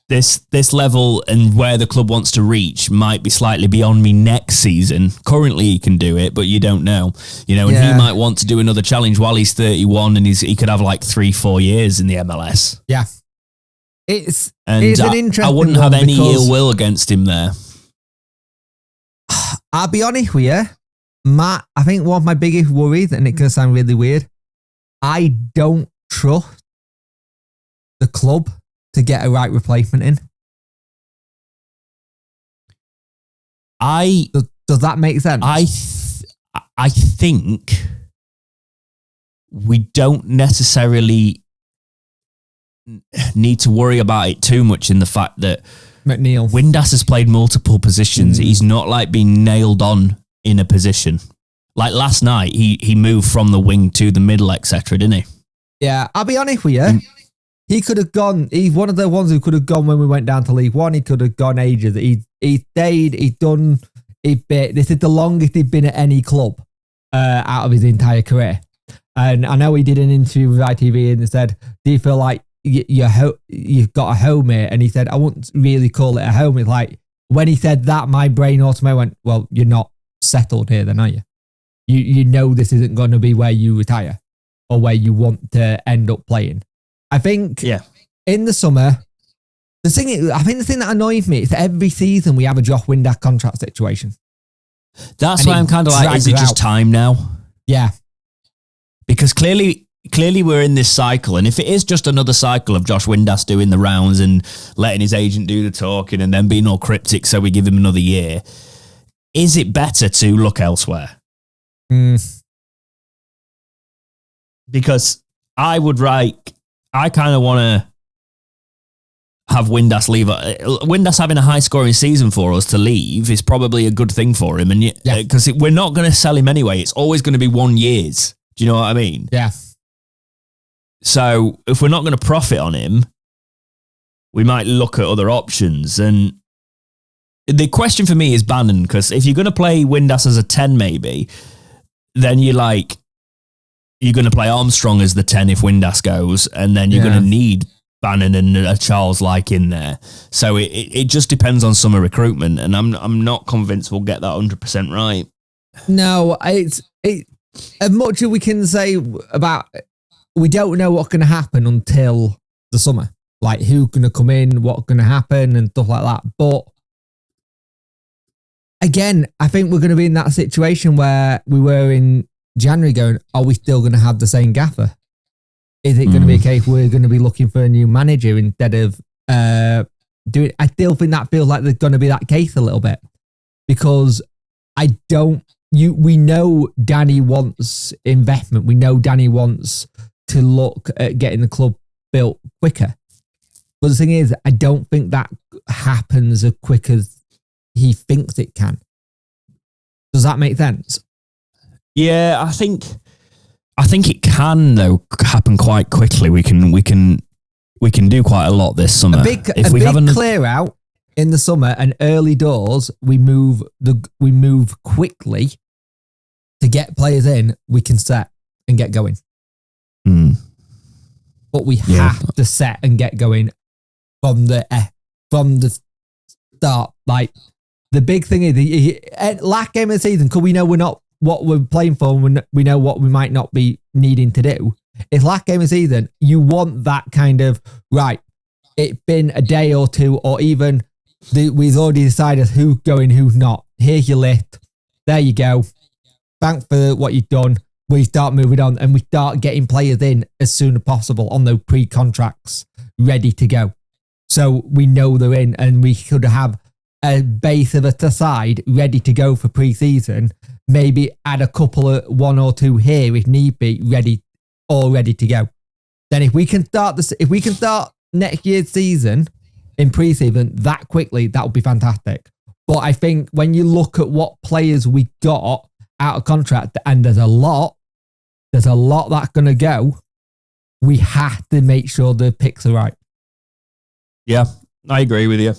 this level and where the club wants to reach might be slightly beyond me next season. Currently, he can do it, but you don't know. You know, and he might want to do another challenge while he's 31 and he could have like 3-4 years in the MLS. Yeah. It's an interesting I wouldn't have any ill will against him there. I'll be honest with you, Matt, I think one of my biggest worries, and it can sound really weird, I don't trust the club to get a right replacement in. Does that make sense? I think we don't necessarily need to worry about it too much in the fact that Windass has played multiple positions. He's not like being nailed on in a position. Like last night, he moved from the wing to the middle, etc., didn't he? Yeah, I'll be honest with you. He could have gone. He's one of the ones who could have gone when we went down to League One. He could have gone ages. He stayed. He's done. This is the longest he's been at any club out of his entire career. And I know he did an interview with ITV and he said, "Do you feel like you've got a home here?" And he said, "I wouldn't really call it a home." It's like when he said that, my brain automatically went, "Well, you're not settled here, then, are you? You know this isn't going to be where you retire or where you want to end up playing." I think in the summer, the thing that annoys me is every season we have a Josh Windass contract situation. That's why I'm kind of like, is it just time now? Yeah. Because clearly we're in this cycle, and if it is just another cycle of Josh Windass doing the rounds and letting his agent do the talking and then being all cryptic so we give him another year, is it better to look elsewhere? Because I kind of want to have Windass leave. Windass having a high scoring season for us to leave is probably a good thing for him. And because we're not going to sell him anyway. It's always going to be 1 year's. Do you know what I mean? Yeah. So if we're not going to profit on him, we might look at other options. And the question for me is Bannon, because if you're going to play Windass as a 10 maybe, then you're going to play Armstrong as the 10 if Windass goes, and then you're going to need Bannon and a Charles like in there. So it just depends on summer recruitment, and I'm not convinced we'll get that 100% right. No, it's as much as we can say about we don't know what's going to happen until the summer. Like who's going to come in, what's going to happen and stuff like that. But again, I think we're going to be in that situation where we were in January going, are we still going to have the same gaffer? Is it going to be a case we're going to be looking for a new manager instead of doing? I still think that feels like there's going to be that case a little bit because we know Danny wants investment. We know Danny wants to look at getting the club built quicker. But the thing is, I don't think that happens as quick as he thinks it can. Does that make sense? Yeah, I think it can though happen quite quickly. We can do quite a lot this summer. A big clear out in the summer and early doors. We move quickly to get players in. We can set and get going. But we have to set and get going from the start. Like the big thing is last game of the season, because we know we're not what we're playing for, and we know what we might not be needing to do. It's last game of the season. You want that kind of right. It's been a day or two, or even we've already decided who's going, who's not. Here's your list. There you go. Thanks for what you've done. We start moving on and we start getting players in as soon as possible on those pre-contracts ready to go. So we know they're in and we could have a base of a side ready to go for pre-season. Maybe add a couple of one or two here if need be, ready to go. Then if we can start next year's season in pre-season that quickly, that would be fantastic. But I think when you look at what players we got out of contract, and there's a lot that's going to go, we have to make sure the picks are right. Yeah, I agree with you.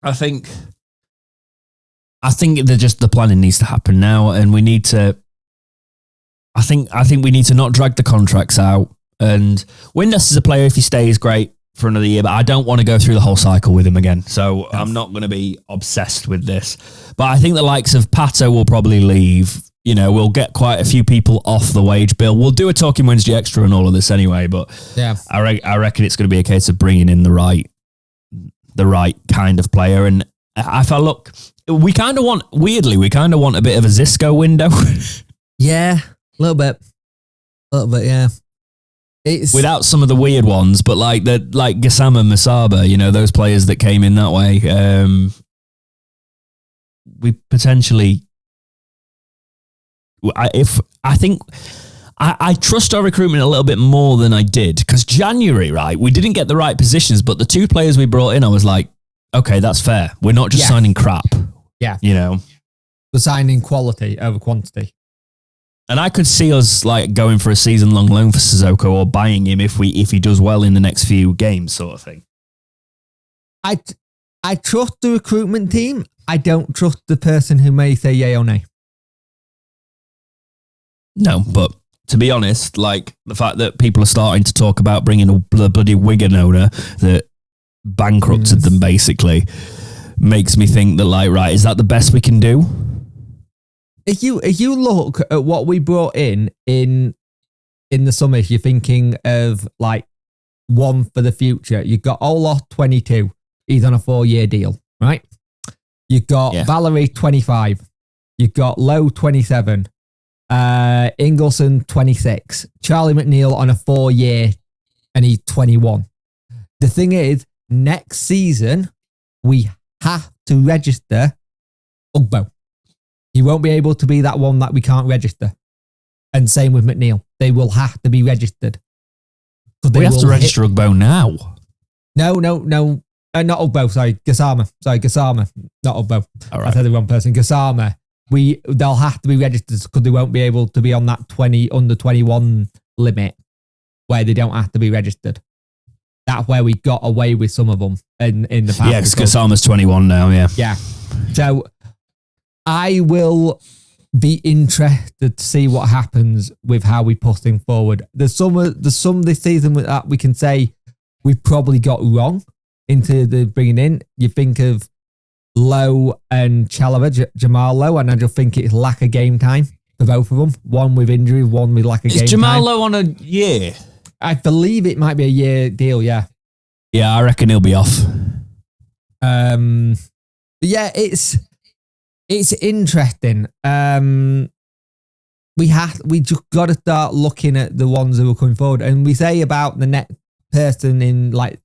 I think the planning needs to happen now, and we need to. I think we need to not drag the contracts out. And Windass is a player, if he stays, great for another year, but I don't want to go through the whole cycle with him again. So I'm not going to be obsessed with this. But I think the likes of Pato will probably leave. You know, we'll get quite a few people off the wage bill. We'll do a Talking Wednesday extra and all of this anyway, but yeah, I reckon it's going to be a case of bringing in the right kind of player. And if I look, we kind of want a bit of a Zisco window. Yeah, a little bit, yeah. It's without some of the weird ones, but like Gassama, Masaba, you know, those players that came in that way. We potentially, I trust our recruitment a little bit more than I did, because January, right, we didn't get the right positions, but the two players we brought in, I was like, okay, that's fair. We're not just signing crap. Yeah, you know, we're signing quality over quantity. And I could see us like going for a season-long loan for Sissoko or buying him if he does well in the next few games, sort of thing. I trust the recruitment team. I don't trust the person who may say yay or nay. No, but to be honest, like the fact that people are starting to talk about bringing a bloody Wigan owner that bankrupted them basically makes me think that, like, right, is that the best we can do? If you look at what we brought in the summer, if you're thinking of like one for the future, you've got Olof 22. He's on a 4-year deal, right? You've got Valerie 25. You've got Lowe 27. Ingleson 26. Charlie McNeil on a 4-year and he's 21. The thing is, next season, we have to register Ugbo. He won't be able to be that one that we can't register. And same with McNeil. They will have to be registered. We have to register Ugbo now. No. Not Ugbo, sorry. Gassama. Not Ugbo. All right. I said the wrong person. Gassama. They'll have to be registered because they won't be able to be on that under 21 limit where they don't have to be registered. That's where we got away with some of them in the past. Yeah, because Gassama's 21 now, yeah. Yeah. So I will be interested to see what happens with how we push things forward. There's some this season that we can say we've probably got wrong into the bringing in. You think of Lowe and Chalobah, Jamal Lowe, and I just think it's lack of game time for both of them. One with injury, one with like a game Is Jamal time. Lowe on a year? I believe it might be a year deal, yeah. Yeah, I reckon he'll be off. But yeah, it's interesting. We just got to start looking at the ones who are coming forward. And we say about the next person in like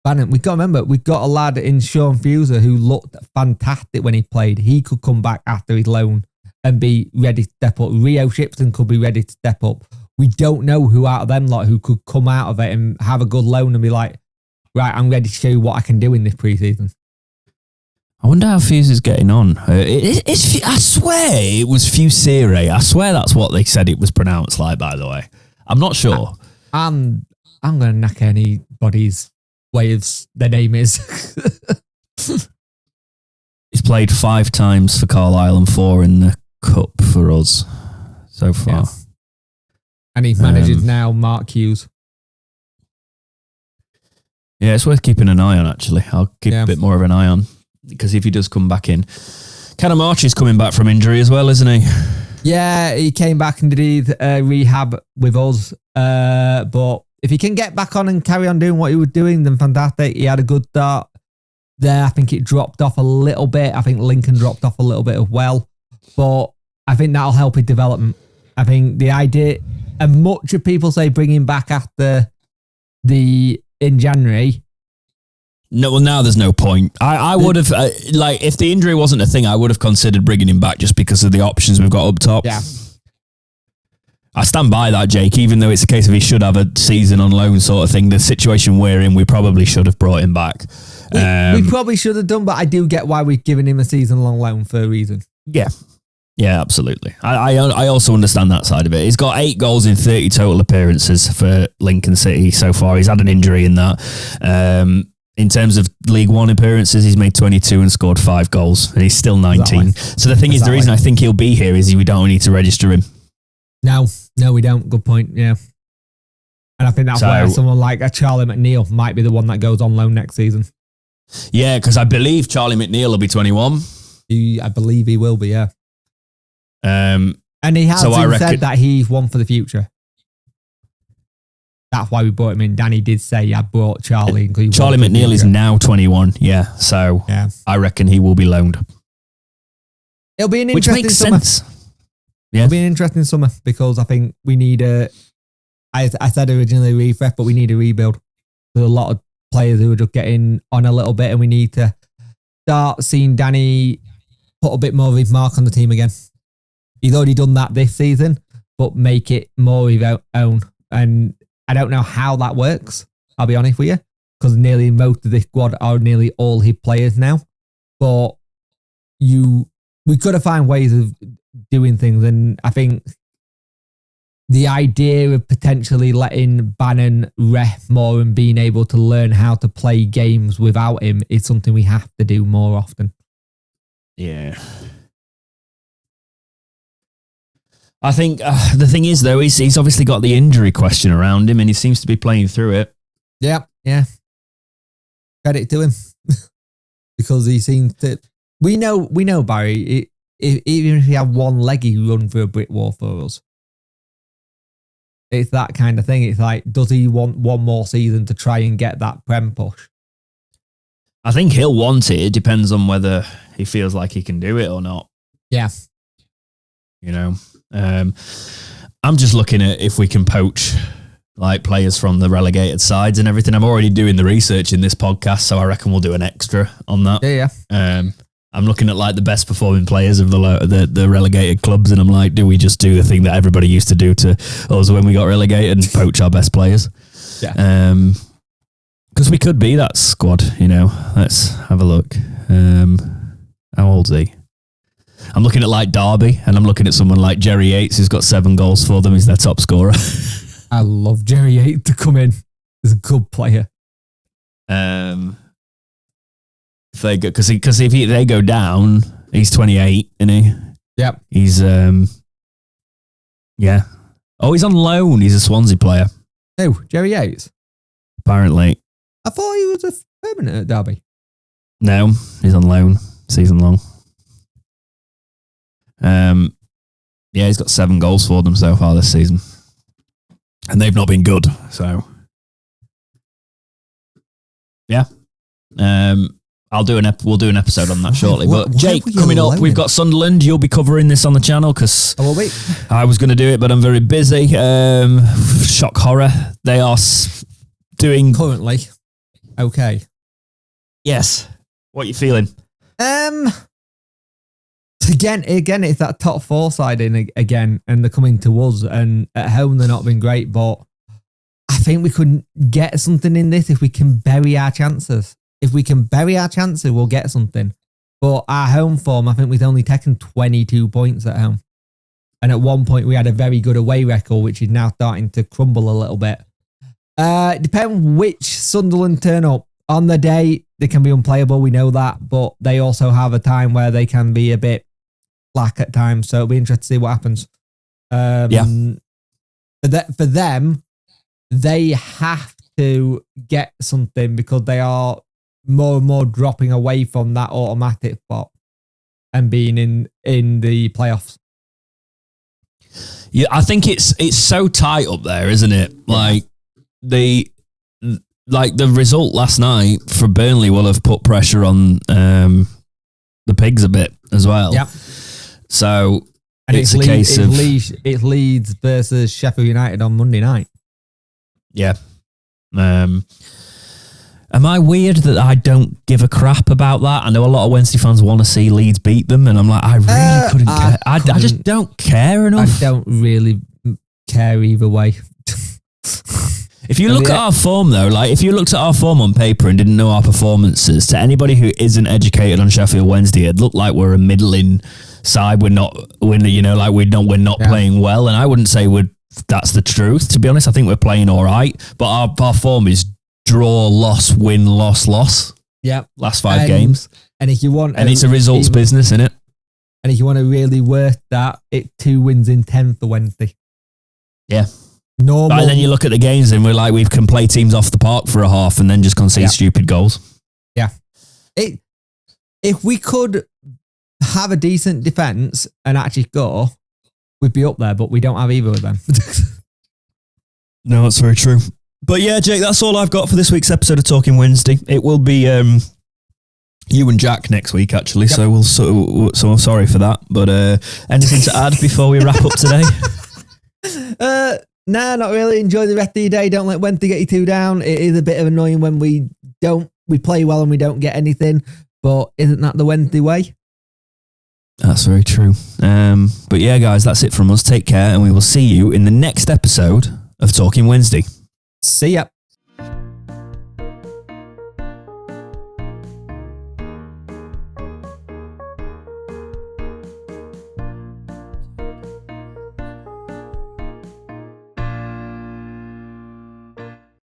Bannon, we've got to remember, we've got a lad in Sean Fuser who looked fantastic when he played. He could come back after his loan and be ready to step up. Rio Shipton could be ready to step up. We don't know who out of them lot who could come out of it and have a good loan and be like, right, I'm ready to show you what I can do in this preseason. I wonder how Fuser's getting on. I swear it was Fusere. I swear that's what they said it was pronounced like, by the way. I'm not sure. I'm going to knack anybody's way of their name is. He's played 5 times for Carlisle and 4 in the Cup for us so far. Yeah. And he manages now Mark Hughes. Yeah, it's worth keeping an eye on, actually. I'll keep a bit more of an eye on, because if he does come back in. Callum Archie's coming back from injury as well, isn't he? Yeah, he came back and did rehab with us. But if he can get back on and carry on doing what he was doing, then fantastic. He had a good start there. I think it dropped off a little bit. I think Lincoln dropped off a little bit as well. But I think that'll help his development. I think the idea, and much of people say bring him back after in January. No, well, now there's no point. I would have, if the injury wasn't a thing, I would have considered bringing him back just because of the options we've got up top. Yeah. I stand by that, Jake, even though it's a case of he should have a season on loan sort of thing. The situation we're in, we probably should have brought him back. We probably should have done, but I do get why we've given him a season-long loan for a reason. Yeah. Yeah, absolutely. I also understand that side of it. He's got 8 goals in 30 total appearances for Lincoln City so far. He's had an injury in that. In terms of League One appearances, he's made 22 and scored 5 goals, and he's still 19. So the thing is, the reason I think he'll be here is we don't need to register him. No, we don't. Good point, yeah. And I think that's why someone like a Charlie McNeil might be the one that goes on loan next season. Yeah, because I believe Charlie McNeil will be 21. I believe he will be, yeah. And he has said that he's one for the future. That's why we brought him in. Danny did say, I brought Charlie. Charlie McNeil is now 21, yeah. So I reckon he will be loaned. It'll be an interesting summer. Sense. Yeah. It'll be an interesting summer because I think we need I said originally refresh, but we need a rebuild. There's a lot of players who are just getting on a little bit, and we need to start seeing Danny put a bit more of his mark on the team again. He's already done that this season, but make it more his own. And I don't know how that works, I'll be honest with you, because nearly most of this squad are nearly all his players now. But we've got to find ways of doing things. And I think the idea of potentially letting Bannon ref more and being able to learn how to play games without him is something we have to do more often. Yeah. I think the thing is, though, he's obviously got the injury question around him, and he seems to be playing through it. Yeah. Credit to him. Because he seems to... We know Barry, even if he had one leg, he run through a brick wall for us. It's that kind of thing. It's like, does he want one more season to try and get that Prem push? I think he'll want it. It depends on whether he feels like he can do it or not. Yeah. You know? I'm just looking at if we can poach like players from the relegated sides and everything. I'm already doing the research in this podcast, so I reckon we'll do an extra on that. Yeah. I'm looking at like the best performing players of the relegated clubs, and I'm like, do we just do the thing that everybody used to do to us when we got relegated and poach our best players? Yeah. Because we could be that squad, you know. Let's have a look. How old's he? I'm looking at like Derby, and I'm looking at someone like Jerry Yates, who's got 7 goals for them. He's their top scorer. I love Jerry Yates to come in. He's a good player. If they go, because if they go down, he's 28, isn't he? Yep. He's yeah. Oh, he's on loan. He's a Swansea player. Who? Jerry Yates? Apparently. I thought he was a permanent at Derby. No, he's on loan, season long. Yeah, he's got 7 goals for them so far this season. And they've not been good, so... Yeah. We'll do an episode on that shortly. But Jake, coming up, we've got Sunderland. You'll be covering this on the channel because I was going to do it, but I'm very busy. Shock horror. They are doing... Currently. Okay. Yes. What are you feeling? Again, it's that top 4 side in again, and they're coming to us, and at home they're not been great, but I think we could get something in this if we can bury our chances. If we can bury our chances, we'll get something. But our home form, I think we've only taken 22 points at home. And at one point we had a very good away record, which is now starting to crumble a little bit. Depends which Sunderland turn up. On the day, they can be unplayable, we know that, but they also have a time where they can be a bit slack at times, so it'll be interesting to see what happens. For them, they have to get something because they are more and more dropping away from that automatic spot and being in the playoffs. Yeah, I think it's so tight up there, isn't it? Like the result last night for Burnley will have put pressure on the Pigs a bit as well. Yeah. So it's a case of it's Leeds versus Sheffield United on Monday night. Yeah. Am I weird that I don't give a crap about that? I know a lot of Wednesday fans want to see Leeds beat them, and I'm like, I really couldn't care. I just don't care enough. I don't really care either way. If you look at our form, though, like if you looked at our form on paper and didn't know our performances, to anybody who isn't educated on Sheffield Wednesday, it looked like we're a middling side. We're not playing well, and I wouldn't say that's the truth. To be honest, I think we're playing all right, but our form is draw, loss, win, loss. Yeah, last 5 games. And if you want, it's a results business, isn't it? And if you want to really work that, 2 wins in 10 for Wednesday. Yeah. Normal. But then you look at the games and we're like, we can play teams off the park for a half and then just concede stupid goals. Yeah. If we could have a decent defence and actually go, we'd be up there, but we don't have either of them. No, that's very true. But yeah, Jake, that's all I've got for this week's episode of Talking Wednesday. It will be you and Jack next week, actually. Yep. So I'm sorry for that. But anything to add before we wrap up today? Nah, not really. Enjoy the rest of your day. Don't let Wednesday get you too down. It is a bit of annoying when we play well and we don't get anything. But isn't that the Wednesday way? That's very true. But yeah, guys, that's it from us. Take care, and we will see you in the next episode of Talking Wednesday. See ya.